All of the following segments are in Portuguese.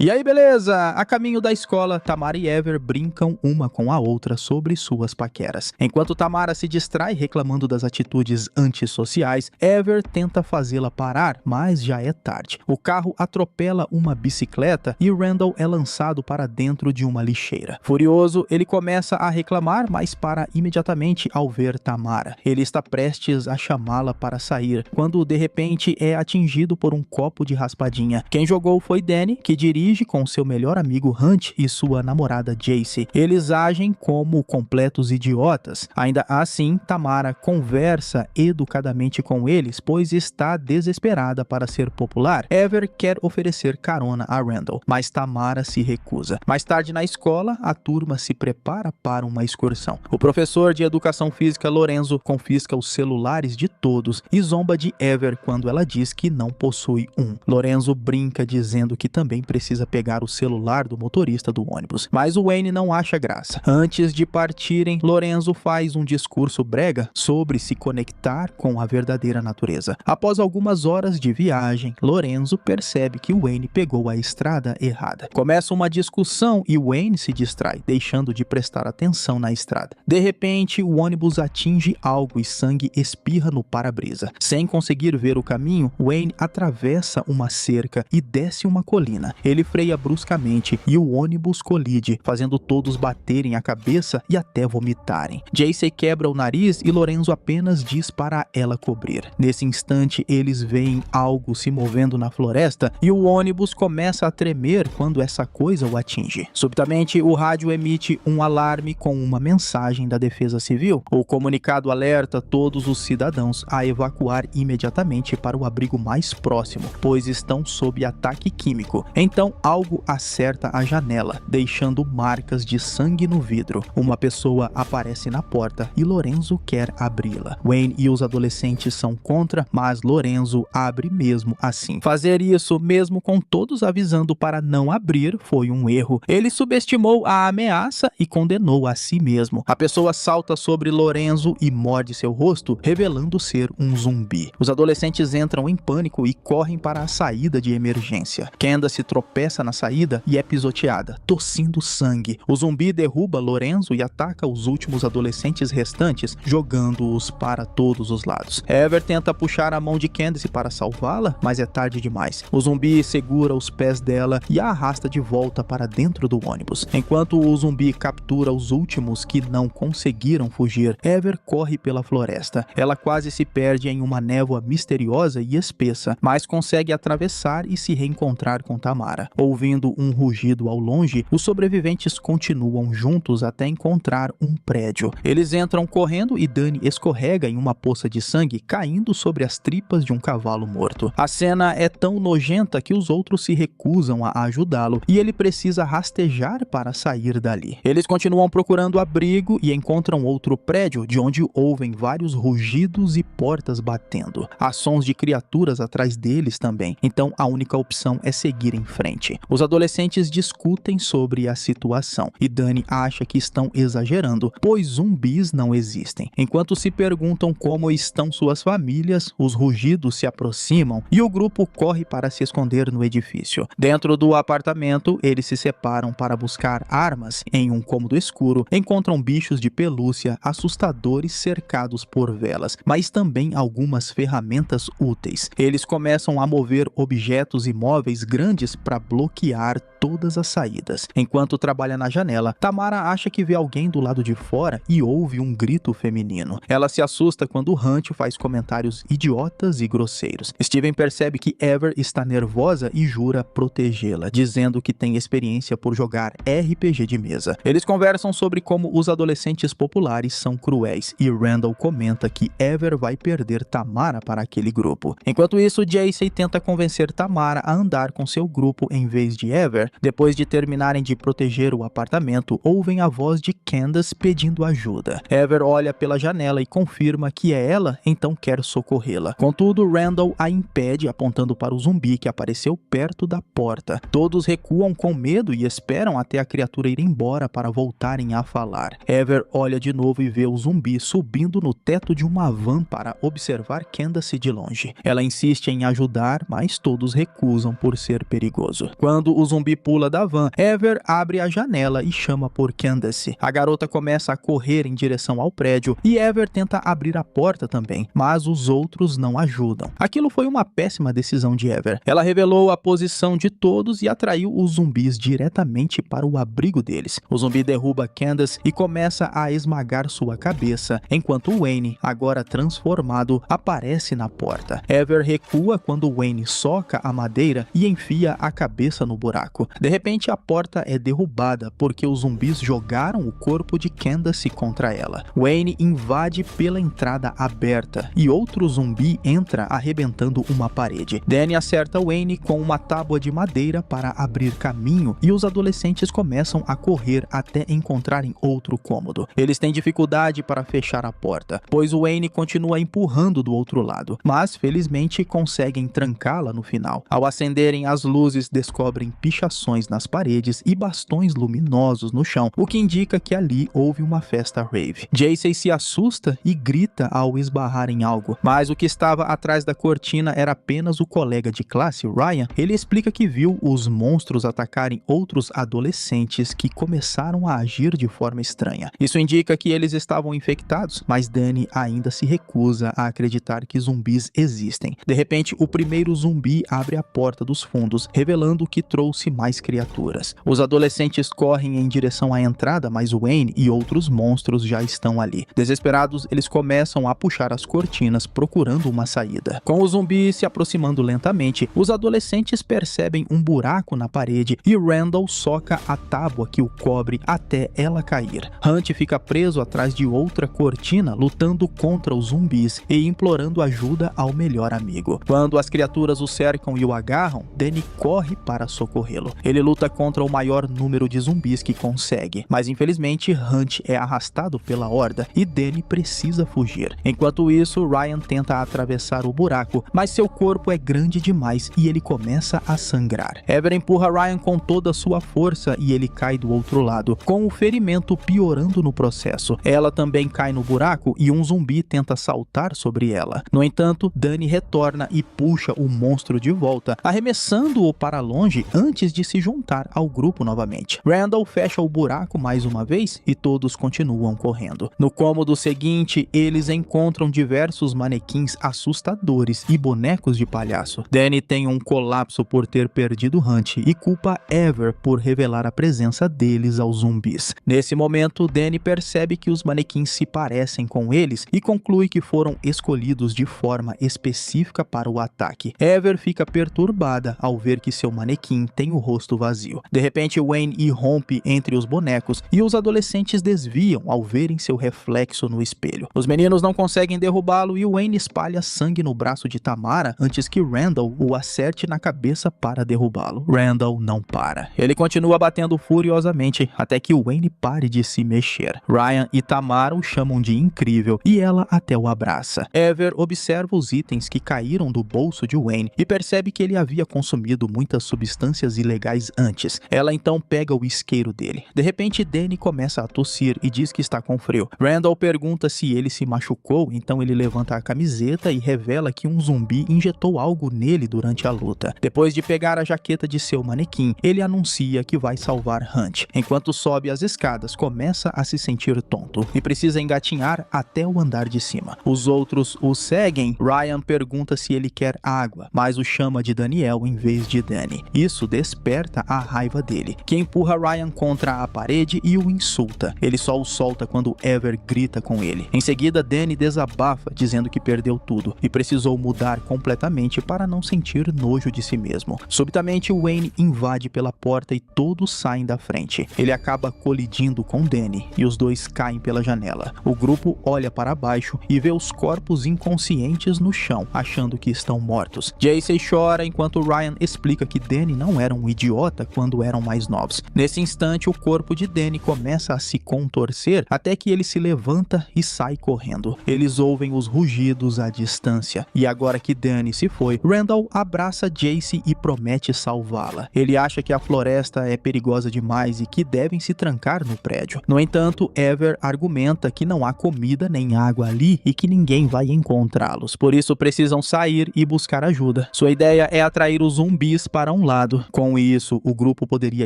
E aí, beleza? A caminho da escola, Tamara e Ever brincam uma com a outra sobre suas paqueras. Enquanto Tamara se distrai reclamando das atitudes antissociais, Ever tenta fazê-la parar, mas já é tarde. O carro atropela uma bicicleta e Randall é lançado para dentro de uma lixeira. Furioso, ele começa a reclamar, mas para imediatamente ao ver Tamara. Ele está prestes a chamá-la para sair, quando de repente é atingido por um copo de raspadinha. Quem jogou foi Danny, que dirige com seu melhor amigo Hunt e sua namorada Jace. Eles agem como completos idiotas. Ainda assim, Tamara conversa educadamente com eles, pois está desesperada para ser popular. Ever quer oferecer carona a Randall, mas Tamara se recusa. Mais tarde na escola, a turma se prepara para uma excursão. O professor de educação física Lorenzo confisca os celulares de todos e zomba de Ever quando ela diz que não possui um. Lorenzo brinca dizendo que também precisa pegar o celular do motorista do ônibus, mas o Wayne não acha graça. Antes de partirem, Lorenzo faz um discurso brega sobre se conectar com a verdadeira natureza. Após algumas horas de viagem, Lorenzo percebe que Wayne pegou a estrada errada. Começa uma discussão e Wayne se distrai, deixando de prestar atenção na estrada. De repente, o ônibus atinge algo e sangue espirra no para-brisa. Sem conseguir ver o caminho, Wayne atravessa uma cerca e desce uma colina. Ele freia bruscamente e o ônibus colide, fazendo todos baterem a cabeça e até vomitarem. Jace quebra o nariz e Lorenzo apenas diz para ela cobrir. Nesse instante, eles veem algo se movendo na floresta e o ônibus começa a tremer quando essa coisa o atinge. Subitamente, o rádio emite um alarme com uma mensagem da Defesa Civil. O comunicado alerta todos os cidadãos a evacuar imediatamente para o abrigo mais próximo, pois estão sob ataque químico. Então, algo acerta a janela, deixando marcas de sangue no vidro. Uma pessoa aparece na porta e Lorenzo quer abri-la. Wayne e os adolescentes são contra, mas Lorenzo abre mesmo assim. Fazer isso, mesmo com todos avisando para não abrir, foi um erro. Ele subestimou a ameaça e condenou a si mesmo. A pessoa salta sobre Lorenzo e morde seu rosto, revelando ser um zumbi. Os adolescentes entram em pânico e correm para a saída de emergência. Candace tropeça na saída e é pisoteada, tossindo sangue. O zumbi derruba Lorenzo e ataca os últimos adolescentes restantes, jogando-os para todos os lados. Ever tenta puxar a mão de Candace para salvá-la, mas é tarde demais. O zumbi segura os pés dela e a arrasta de volta para dentro do ônibus. Enquanto o zumbi captura os últimos que não conseguiram fugir, Ever corre pela floresta. Ela quase se perde em uma névoa misteriosa e espessa, mas consegue atravessar e se reencontrar com Tamara. Ouvindo um rugido ao longe, os sobreviventes continuam juntos até encontrar um prédio. Eles entram correndo e Danny escorrega em uma poça de sangue, caindo sobre as tripas de um cavalo morto. A cena é tão nojenta que os outros se recusam a ajudá-lo e ele precisa rastejar para sair dali. Eles continuam procurando abrigo e encontram outro prédio, de onde ouvem vários rugidos e portas batendo. Há sons de criaturas atrás deles também, então a única opção é seguir em frente. Os adolescentes discutem sobre a situação e Danny acha que estão exagerando, pois zumbis não existem. Enquanto se perguntam como estão suas famílias, os rugidos se aproximam e o grupo corre para se esconder no edifício. Dentro do apartamento, eles se separam para buscar armas. Em um cômodo escuro, encontram bichos de pelúcia assustadores cercados por velas, mas também algumas ferramentas úteis. Eles começam a mover objetos e móveis grandes para bloquear todas as saídas. Enquanto trabalha na janela, Tamara acha que vê alguém do lado de fora e ouve um grito feminino. Ela se assusta quando Hunt faz comentários idiotas e grosseiros. Steven percebe que Ever está nervosa e jura protegê-la, dizendo que tem experiência por jogar RPG de mesa. Eles conversam sobre como os adolescentes populares são cruéis e Randall comenta que Ever vai perder Tamara para aquele grupo. Enquanto isso, Jace tenta convencer Tamara a andar com seu grupo em vez de Ever. Depois de terminarem de proteger o apartamento, ouvem a voz de Candace pedindo ajuda. Ever olha pela janela e confirma que é ela, então quer socorrê-la. Contudo, Randall a impede, apontando para o zumbi que apareceu perto da porta. Todos recuam com medo e esperam até a criatura ir embora para voltarem a falar. Ever olha de novo e vê o zumbi subindo no teto de uma van para observar Candace de longe. Ela insiste em ajudar, mas todos recusam por ser perigoso. Quando o zumbi pula da van, Ever abre a janela e chama por Candace. A garota começa a correr em direção ao prédio e Ever tenta abrir a porta também, mas os outros não ajudam. Aquilo foi uma péssima decisão de Ever. Ela revelou a posição de todos e atraiu os zumbis diretamente para o abrigo deles. O zumbi derruba Candace e começa a esmagar sua cabeça, enquanto Wayne, agora transformado, aparece na porta. Ever recua quando Wayne soca a madeira e enfia a cabeça no buraco. De repente, a porta é derrubada porque os zumbis jogaram o corpo de Candace contra ela. Wayne invade pela entrada aberta e outro zumbi entra arrebentando uma parede. Danny acerta Wayne com uma tábua de madeira para abrir caminho e os adolescentes começam a correr até encontrarem outro cômodo. Eles têm dificuldade para fechar a porta, pois Wayne continua empurrando do outro lado, mas felizmente conseguem trancá-la no final. Ao acenderem as luzes, descobrem pichações nas paredes e bastões luminosos no chão, o que indica que ali houve uma festa rave. Jason se assusta e grita ao esbarrar em algo, mas o que estava atrás da cortina era apenas o colega de classe, Ryan. Ele explica que viu os monstros atacarem outros adolescentes que começaram a agir de forma estranha. Isso indica que eles estavam infectados, mas Danny ainda se recusa a acreditar que zumbis existem. De repente, o primeiro zumbi abre a porta dos fundos, revelando que trouxe mais criaturas. Os adolescentes correm em direção à entrada, mas Wayne e outros monstros já estão ali. Desesperados, eles começam a puxar as cortinas, procurando uma saída. Com os zumbis se aproximando lentamente, os adolescentes percebem um buraco na parede e Randall soca a tábua que o cobre até ela cair. Hunt fica preso atrás de outra cortina, lutando contra os zumbis e implorando ajuda ao melhor amigo. Quando as criaturas o cercam e o agarram, Danny corre para socorrê-lo. Ele luta contra o maior número de zumbis que consegue, mas infelizmente Hunt é arrastado pela horda e Danny precisa fugir. Enquanto isso, Ryan tenta atravessar o buraco, mas seu corpo é grande demais e ele começa a sangrar. Ever empurra Ryan com toda a sua força e ele cai do outro lado, com o ferimento piorando no processo. Ela também cai no buraco e um zumbi tenta saltar sobre ela. No entanto, Danny retorna e puxa o monstro de volta, arremessando-o para longe antes de se juntar ao grupo novamente. Randall fecha o buraco mais uma vez e todos continuam correndo. No cômodo seguinte, eles encontram diversos manequins assustadores e bonecos de palhaço. Danny tem um colapso por ter perdido Hunt e culpa Ever por revelar a presença deles aos zumbis. Nesse momento, Danny percebe que os manequins se parecem com eles e conclui que foram escolhidos de forma específica para o ataque. Ever fica perturbada ao ver que seu manequim tem o rosto vazio. De repente, Wayne irrompe entre os bonecos e os adolescentes desviam ao verem seu reflexo no espelho. Os meninos não conseguem derrubá-lo e Wayne espalha sangue no braço de Tamara antes que Randall o acerte na cabeça para derrubá-lo. Randall não para. Ele continua batendo furiosamente até que Wayne pare de se mexer. Ryan e Tamara o chamam de incrível e ela até o abraça. Ever observa os itens que caíram do bolso de Wayne e percebe que ele havia consumido muitas substâncias ilegais antes. Ela então pega o isqueiro dele. De repente, Danny começa a tossir e diz que está com frio. Randall pergunta se ele se machucou, então ele levanta a camiseta e revela que um zumbi injetou algo nele durante a luta. Depois de pegar a jaqueta de seu manequim, ele anuncia que vai salvar Hunt. Enquanto sobe as escadas, começa a se sentir tonto e precisa engatinhar até o andar de cima. Os outros o seguem. Ryan pergunta se ele quer água, mas o chama de Daniel em vez de Danny. Isso desperta a raiva dele, que empurra Ryan contra a parede e o insulta. Ele só o solta quando Ever grita com ele. Em seguida, Danny desabafa, dizendo que perdeu tudo e precisou mudar completamente para não sentir nojo de si mesmo. Subitamente, Wayne invade pela porta e todos saem da frente. Ele acaba colidindo com Danny e os dois caem pela janela. O grupo olha para baixo e vê os corpos inconscientes no chão, achando que estão mortos. Jason chora enquanto Ryan explica que Danny não era um idiota quando eram mais novos. Nesse instante, o corpo de Danny começa a se contorcer até que ele se levanta e sai correndo. Eles ouvem os rugidos à distância. E agora que Danny se foi, Randall abraça Jace e promete salvá-la. Ele acha que a floresta é perigosa demais e que devem se trancar no prédio. No entanto, Ever argumenta que não há comida nem água ali e que ninguém vai encontrá-los. Por isso precisam sair e buscar ajuda. Sua ideia é atrair os zumbis para um lado. Com isso, o grupo poderia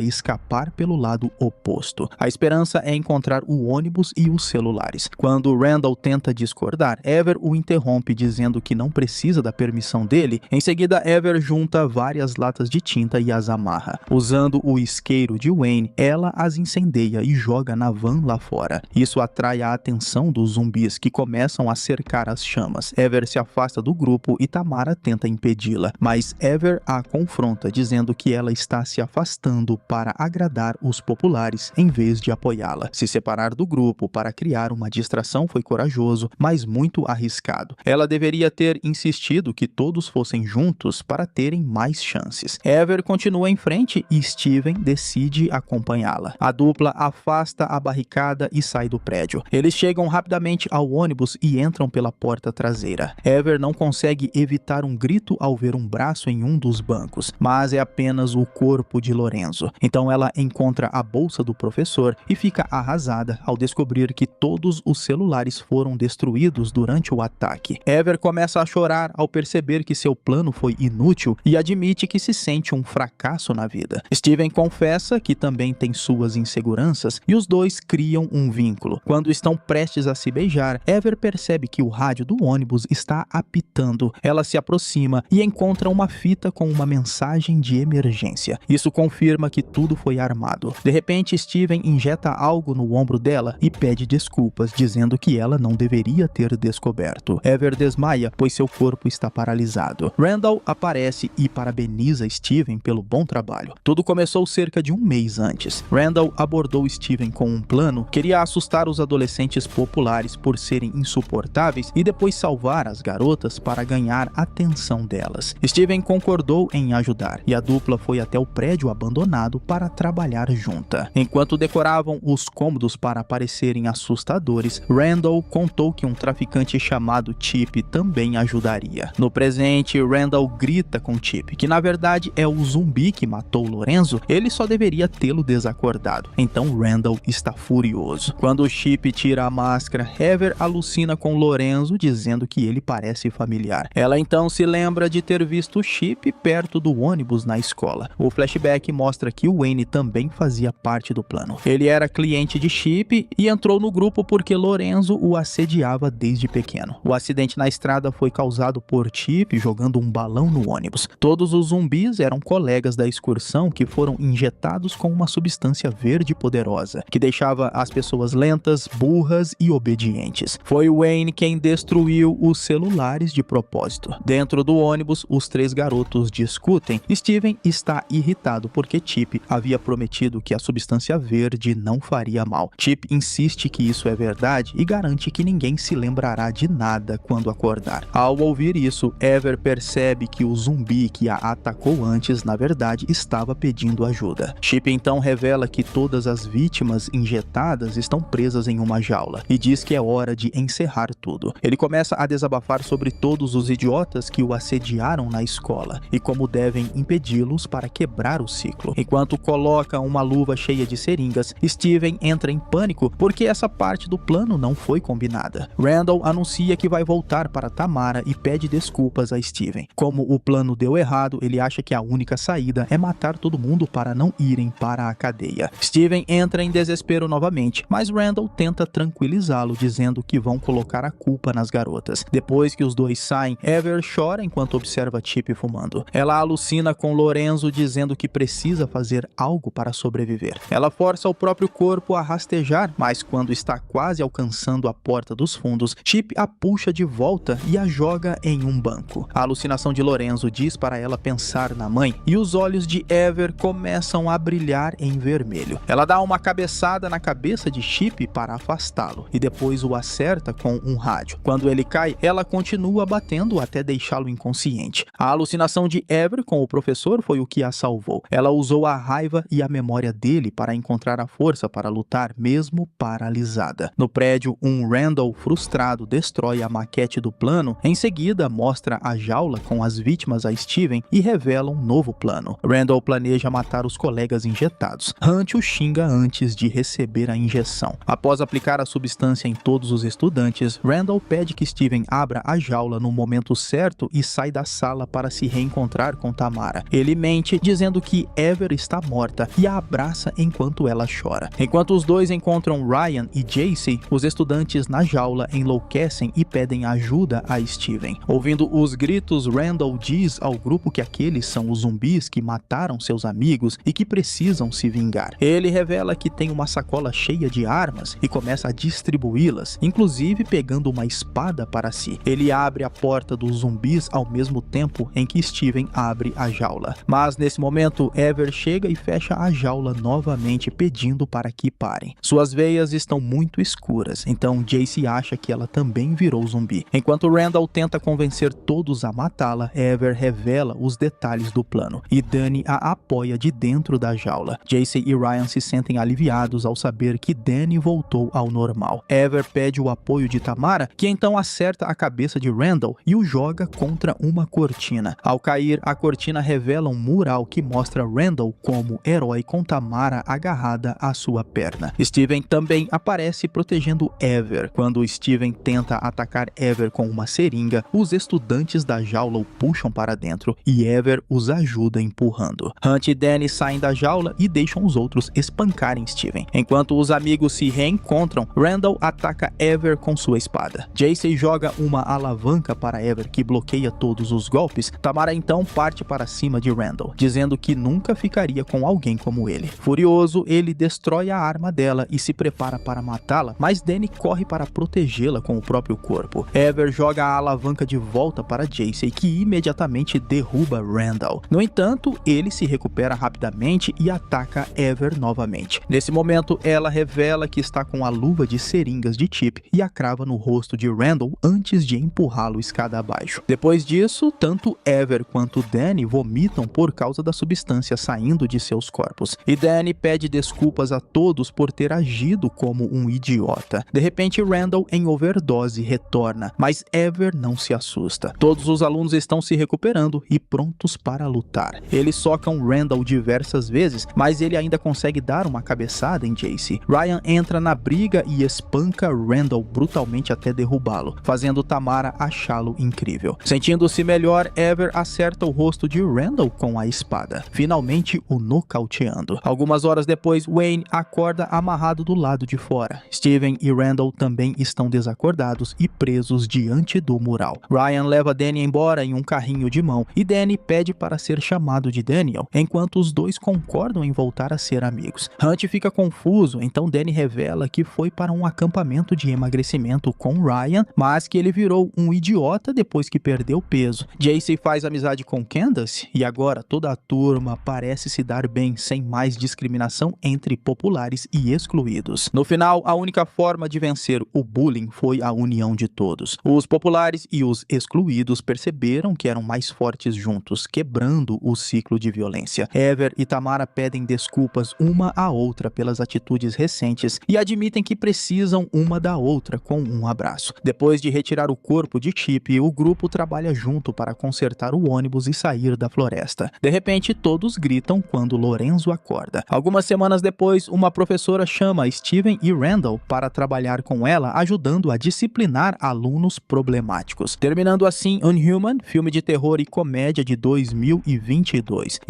escapar pelo lado oposto. A esperança é encontrar o ônibus e os celulares. Quando Randall tenta discordar, Ever o interrompe dizendo que não precisa da permissão dele. Em seguida, Ever junta várias latas de tinta e as amarra. Usando o isqueiro de Wayne, ela as incendeia e joga na van lá fora. Isso atrai a atenção dos zumbis, que começam a cercar as chamas. Ever se afasta do grupo e Tamara tenta impedi-la, mas Ever a confronta, dizendo que ela está se afastando para agradar os populares em vez de apoiá-la. Se separar do grupo para criar uma distração foi corajoso, mas muito arriscado. Ela deveria ter insistido que todos fossem juntos para terem mais chances. Ever continua em frente e Steven decide acompanhá-la. A dupla afasta a barricada e sai do prédio. Eles chegam rapidamente ao ônibus e entram pela porta traseira. Ever não consegue evitar um grito ao ver um braço em um dos bancos, mas é apenas o corpo de Lorenzo. Então ela encontra a bolsa do professor e fica arrasada ao descobrir que todos os celulares foram destruídos durante o ataque. Ever começa a chorar ao perceber que seu plano foi inútil e admite que se sente um fracasso na vida. Steven confessa que também tem suas inseguranças e os dois criam um vínculo. Quando estão prestes a se beijar, Ever percebe que o rádio do ônibus está apitando. Ela se aproxima e encontra uma fita com uma mensagem de emergência. Isso confirma que tudo foi armado. De repente, Steven injeta algo no ombro dela e pede desculpas, dizendo que ela não deveria ter descoberto. Ever desmaia, pois seu corpo está paralisado. Randall aparece e parabeniza Steven pelo bom trabalho. Tudo começou cerca de um mês antes. Randall abordou Steven com um plano, queria assustar os adolescentes populares por serem insuportáveis e depois salvar as garotas para ganhar a atenção delas. Steven concordou em ajudar e a dupla foi até o prédio abandonado para trabalhar junta. Enquanto decoravam os cômodos para parecerem assustadores, Randall contou que um traficante chamado Chip também ajudaria. No presente, Randall grita com Chip, que na verdade é o zumbi que matou Lorenzo, ele só deveria tê-lo desacordado. Então Randall está furioso. Quando Chip tira a máscara, Ever alucina com Lorenzo, dizendo que ele parece familiar. Ela então se lembra de ter visto Chip perto do ônibus na escola. O flashback mostra que Wayne também fazia parte do plano. Ele era cliente de Chip e entrou no grupo porque Lorenzo o assediava desde pequeno. O acidente na estrada foi causado por Chip jogando um balão no ônibus. Todos os zumbis eram colegas da excursão que foram injetados com uma substância verde poderosa, que deixava as pessoas lentas, burras e obedientes. Foi Wayne quem destruiu os celulares de propósito. Dentro do ônibus, os três garotos discutem. Steven está irritado porque Chip havia prometido que a substância verde não faria mal. Chip insiste que isso é verdade e garante que ninguém se lembrará de nada quando acordar. Ao ouvir isso, Ever percebe que o zumbi que a atacou antes, na verdade, estava pedindo ajuda. Chip então revela que todas as vítimas injetadas estão presas em uma jaula e diz que é hora de encerrar tudo. Ele começa a desabafar sobre todos os idiotas que o assediaram na escola e como devem impedi-los para quebrar o ciclo. Enquanto coloca uma luva cheia de seringas, Steven entra em pânico porque essa parte do plano não foi combinada. Randall anuncia que vai voltar para Tamara e pede desculpas a Steven. Como o plano deu errado, ele acha que a única saída é matar todo mundo para não irem para a cadeia. Steven entra em desespero novamente, mas Randall tenta tranquilizá-lo, dizendo que vão colocar a culpa nas garotas. Depois que os dois saem, Ever chora enquanto observa Chip fumando. Ela alucina com Lorenzo, dizendo que precisa fazer algo para sobreviver. Ela força o próprio corpo a rastejar, mas quando está quase alcançando a porta dos fundos, Chip a puxa de volta e a joga em um banco. A alucinação de Lorenzo diz para ela pensar na mãe e os olhos de Ever começam a brilhar em vermelho. Ela dá uma cabeçada na cabeça de Chip para afastá-lo e depois o acerta com um rádio. Quando ele cai, ela continua batendo até deixá-lo inconsciente. A alucinação de Ever com o professor foi o que a salvou. Ela usou a raiva e a memória dele para encontrar a força para lutar mesmo paralisada. No prédio, um Randall frustrado destrói a maquete do plano. Em seguida, mostra a jaula com as vítimas a Steven e revela um novo plano. Randall planeja matar os colegas injetados. Hunt o xinga antes de receber a injeção. Após aplicar a substância em todos os estudantes, Randall pede que Steven abra a jaula no momento certo e sai da sala para se reencontrar com Tamara. Ele mente, dizendo dizendo que Ever está morta e a abraça enquanto ela chora. Enquanto os dois encontram Ryan e Jace, os estudantes na jaula enlouquecem e pedem ajuda a Steven. Ouvindo os gritos, Randall diz ao grupo que aqueles são os zumbis que mataram seus amigos e que precisam se vingar. Ele revela que tem uma sacola cheia de armas e começa a distribuí-las, inclusive pegando uma espada para si. Ele abre a porta dos zumbis ao mesmo tempo em que Steven abre a jaula. Mas nesse momento, Ever chega e fecha a jaula novamente, pedindo para que parem. Suas veias estão muito escuras, então Jace acha que ela também virou zumbi. Enquanto Randall tenta convencer todos a matá-la, Ever revela os detalhes do plano e Danny a apoia de dentro da jaula. Jace e Ryan se sentem aliviados ao saber que Danny voltou ao normal. Ever pede o apoio de Tamara, que então acerta a cabeça de Randall e o joga contra uma cortina. Ao cair, a cortina revela um mural que mostra Randall como herói com Tamara agarrada à sua perna. Steven também aparece protegendo Ever. Quando Steven tenta atacar Ever com uma seringa, os estudantes da jaula o puxam para dentro e Ever os ajuda empurrando. Hunt e Danny saem da jaula e deixam os outros espancarem Steven. Enquanto os amigos se reencontram, Randall ataca Ever com sua espada. Jace joga uma alavanca para Ever que bloqueia todos os golpes. Tamara então parte para cima de Randall, dizendo que nunca ficaria com alguém como ele. Furioso, ele destrói a arma dela e se prepara para matá-la, mas Danny corre para protegê-la com o próprio corpo. Ever joga a alavanca de volta para Jace, que imediatamente derruba Randall. No entanto, ele se recupera rapidamente e ataca Ever novamente. Nesse momento, ela revela que está com a luva de seringas de Chip e a crava no rosto de Randall antes de empurrá-lo escada abaixo. Depois disso, tanto Ever quanto Danny vomitam por causa da substância saindo de seus corpos. E Danny pede desculpas a todos por ter agido como um idiota. De repente, Randall, em overdose, retorna, mas Ever não se assusta. Todos os alunos estão se recuperando e prontos para lutar. Eles socam Randall diversas vezes, mas ele ainda consegue dar uma cabeçada em Jace. Ryan entra na briga e espanca Randall brutalmente até derrubá-lo, fazendo Tamara achá-lo incrível. Sentindo-se melhor, Ever acerta o rosto de Randall com a espada, finalmente o nocauteando. Algumas horas depois, Wayne acorda amarrado do lado de fora. Steven e Randall também estão desacordados e presos diante do mural. Ryan leva Danny embora em um carrinho de mão e Danny pede para ser chamado de Daniel, enquanto os dois concordam em voltar a ser amigos. Hunt fica confuso, então Danny revela que foi para um acampamento de emagrecimento com Ryan, mas que ele virou um idiota depois que perdeu peso. Jace faz amizade com Candace e agora toda a turma parece se dar bem sem mais discriminação entre populares e excluídos. No final, a única forma de vencer o bullying foi a união de todos. Os populares e os excluídos perceberam que eram mais fortes juntos, quebrando o ciclo de violência. Ever e Tamara pedem desculpas uma à outra pelas atitudes recentes e admitem que precisam uma da outra com um abraço. Depois de retirar o corpo de Chip, o grupo trabalha junto para consertar o ônibus e sair da floresta. De repente, todos gritam quando Lorenzo acorda. Algumas semanas depois, uma professora chama Steven e Randall para trabalhar com ela, ajudando a disciplinar alunos problemáticos. Terminando assim Unhuman, filme de terror e comédia de 2022.